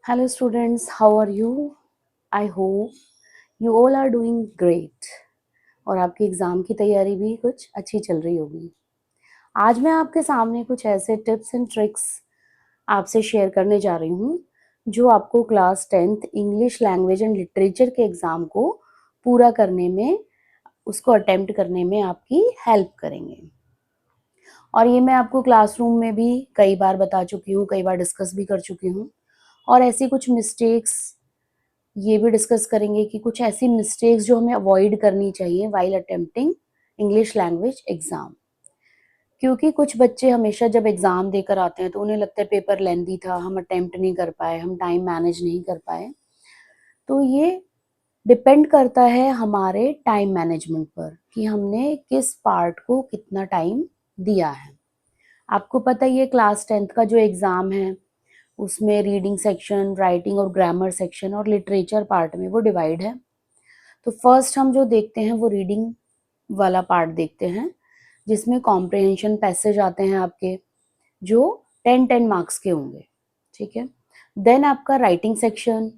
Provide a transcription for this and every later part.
Hello students, how are you? I hope you all are doing great और आपकी exam की तैयारी भी कुछ अच्छी चल रही होगी। आज मैं आपके सामने कुछ ऐसे टिप्स एंड ट्रिक्स आपसे शेयर करने जा रही हूँ, जो आपको class 10th English language and literature के एग्ज़ाम को पूरा करने में, उसको अटेम्प्ट करने में आपकी हेल्प करेंगे। और ये मैं आपको क्लासरूम में भी कई बार बता चुकी हूँ, कई बार डिस्कस भी कर चुकी हूँ और ऐसी कुछ मिस्टेक्स ये भी डिस्कस करेंगे कि कुछ ऐसी मिस्टेक्स जो हमें अवॉइड करनी चाहिए while attempting English language exam. क्योंकि कुछ बच्चे हमेशा जब एग्जाम देकर आते हैं तो उन्हें लगता है पेपर लेंदी था, हम अटेम्प्ट नहीं कर पाए, हम टाइम मैनेज नहीं कर पाए। तो ये डिपेंड करता है हमारे टाइम मैनेजमेंट पर कि हमने किस पार्ट को कितना टाइम दिया है। आपको पता ही है क्लास 10th का जो एग्ज़ाम है उसमें रीडिंग सेक्शन, राइटिंग और ग्रामर सेक्शन और लिटरेचर पार्ट में वो डिवाइड है। तो फर्स्ट हम जो देखते हैं वो रीडिंग वाला पार्ट देखते हैं, जिसमें कॉम्प्रिहेंशन पैसेज आते हैं आपके, जो 10-10 मार्क्स के होंगे, ठीक है। देन आपका राइटिंग सेक्शन,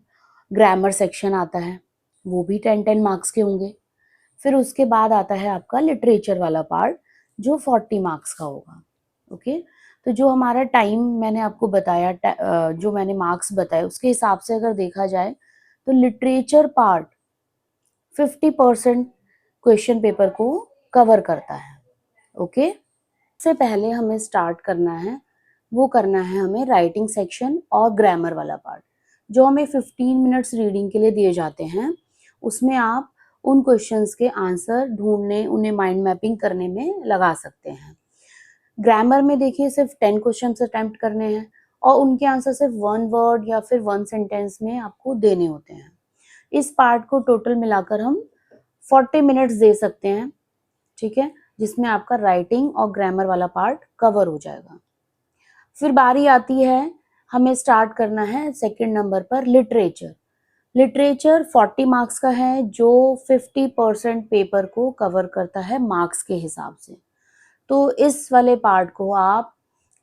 ग्रामर सेक्शन आता है, वो भी 10-10 मार्क्स के होंगे। फिर उसके बाद आता है आपका लिटरेचर वाला पार्ट, जो 40 मार्क्स का होगा, ओके। तो जो हमारा टाइम मैंने आपको बताया, जो मैंने मार्क्स बताए उसके हिसाब से अगर देखा जाए तो लिटरेचर पार्ट 50% क्वेश्चन पेपर को कवर करता है, ओके। सबसे पहले हमें स्टार्ट करना है, वो करना है हमें राइटिंग सेक्शन और ग्रामर वाला पार्ट, जो हमें 15 मिनट्स रीडिंग के लिए दिए जाते हैं। उसमें आप उन क्वेश्चंस के आंसर ढूंढने, उन्हें माइंड मैपिंग करने में लगा सकते हैं। ग्रामर में देखिए सिर्फ 10 क्वेश्चंस अटेम्प्ट करने हैं और उनके आंसर सिर्फ 1 वर्ड या फिर 1 सेंटेंस में आपको देने होते हैं। इस पार्ट को टोटल मिलाकर हम 40 मिनट्स दे सकते हैं, ठीक है, जिसमें आपका राइटिंग और ग्रामर वाला पार्ट कवर हो जाएगा। फिर बारी आती है, हमें स्टार्ट करना है सेकंड नंबर पर लिटरेचर। लिटरेचर 40 मार्क्स का है, जो 50% पेपर को कवर करता है मार्क्स के हिसाब से। तो इस वाले पार्ट को आप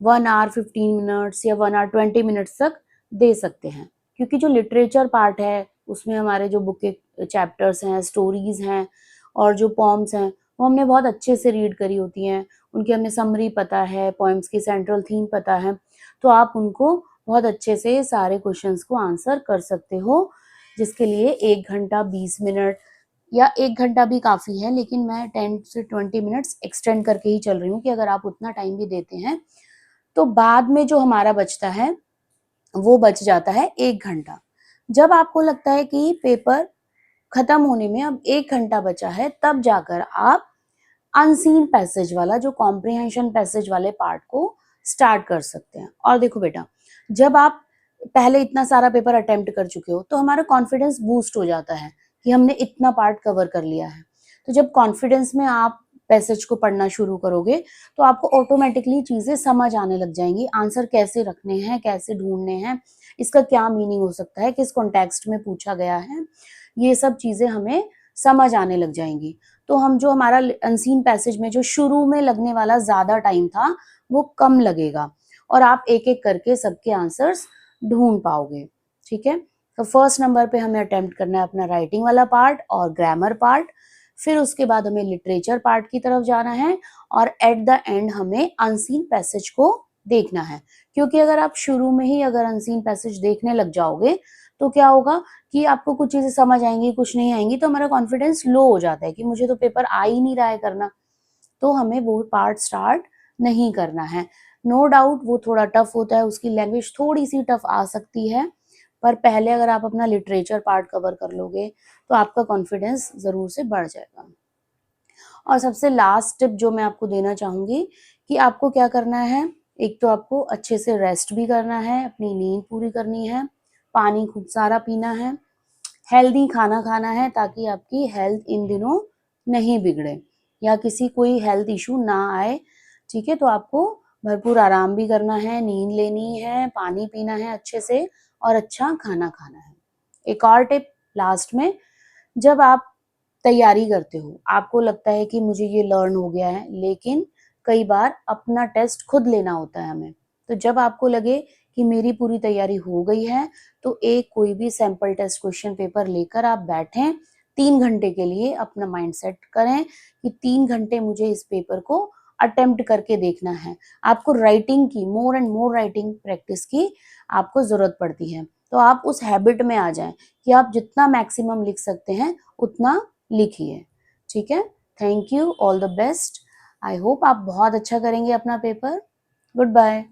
1 आवर 15 मिनट्स या 1 आवर 20 मिनट्स तक दे सकते हैं, क्योंकि जो लिटरेचर पार्ट है उसमें हमारे जो बुक के चैप्टर्स हैं, स्टोरीज हैं और जो पॉम्स हैं वो हमने बहुत अच्छे से रीड करी होती हैं, उनकी हमें समरी पता है, पोएम्स की सेंट्रल थीम पता है, तो आप उनको बहुत अच्छे से सारे क्वेश्चंस को आंसर कर सकते हो, जिसके लिए 1 घंटा 20 मिनट या 1 घंटा भी काफ़ी है, लेकिन मैं 10 से 20 मिनट्स एक्सटेंड करके ही चल रही हूँ कि अगर आप उतना टाइम भी देते हैं, तो बाद में जो हमारा बचता है, वो बच जाता है 1 घंटा। जब आपको लगता है कि पेपर खत्म होने में अब 1 घंटा बचा है, तब जाकर आप अनसीन पैसेज वाला, जो कॉम्प्रिहेंशन पैसेज वाले पार्ट को स्टार्ट कर सकते हैं। और देखो बेटा, जब आप पहले इतना सारा पेपर अटेम्प्ट कर चुके हो तो हमारा कॉन्फिडेंस बूस्ट हो जाता है कि हमने इतना पार्ट कवर कर लिया है। तो जब कॉन्फिडेंस में आप पैसेज को पढ़ना शुरू करोगे तो आपको ऑटोमेटिकली चीजें समझ आने लग जाएंगी, आंसर कैसे रखने हैं, कैसे ढूंढने हैं, इसका क्या मीनिंग हो सकता है, किस कॉन्टेक्स्ट में पूछा गया है, ये सब चीजें हमें समझ आने लग जाएंगी। तो हम जो हमारा अनसीन पैसेज में जो शुरू में लगने वाला ज्यादा टाइम था वो कम लगेगा और आप एक एक करके सबके आंसर्स ढूंढ पाओगे, ठीक है। तो फर्स्ट नंबर पे हमें अटेम्प्ट करना है अपना राइटिंग वाला पार्ट और ग्रामर पार्ट, फिर उसके बाद हमें लिटरेचर पार्ट की तरफ जाना है और एट द एंड हमें अनसीन पैसेज को देखना है। क्योंकि अगर आप शुरू में ही अगर अनसीन पैसेज देखने लग जाओगे तो क्या होगा कि आपको कुछ चीजें समझ आएंगी, कुछ नहीं आएंगी, तो हमारा कॉन्फिडेंस लो हो जाता है कि मुझे तो पेपर आ ही नहीं रहा है करना, तो हमें वो पार्ट स्टार्ट नहीं करना है। नो डाउट वो थोड़ा टफ होता है, उसकी लैंग्वेज थोड़ी सी टफ आ सकती है, पर पहले अगर आप अपना लिटरेचर पार्ट कवर कर लोगे तो आपका कॉन्फिडेंस जरूर से बढ़ जाएगा। और सबसे लास्ट टिप जो मैं आपको देना चाहूंगी कि आपको क्या करना है, एक तो आपको अच्छे से रेस्ट भी करना है, अपनी नींद पूरी करनी है, पानी खूब सारा पीना है, हेल्दी खाना खाना है ताकि आपकी हेल्थ इन दिनों नहीं बिगड़े या किसी कोई हेल्थ इशू ना आए, ठीक है। तो आपको भरपूर आराम भी करना है, नींद लेनी है, पानी पीना है अच्छे से और अच्छा खाना खाना है। एक और टिप लास्ट में, जब आप तैयारी करते हो आपको लगता है कि मुझे ये लर्न हो गया है, लेकिन कई बार अपना टेस्ट खुद लेना होता है हमें। तो जब आपको लगे कि मेरी पूरी तैयारी हो गई है, तो एक कोई भी सैंपल टेस्ट क्वेश्चन पेपर लेकर आप बैठें, 3 घंटे के लिए अपना माइंड सेट करें कि 3 घंटे मुझे इस पेपर को अटेम्प्ट करके देखना है। आपको राइटिंग की more and more writing practice की आपको जरूरत पड़ती है, तो आप उस हैबिट में आ जाएं कि आप जितना मैक्सिमम लिख सकते हैं उतना लिखिए। ठीक है, thank you, all the best. I hope आप बहुत अच्छा करेंगे अपना पेपर। Good bye.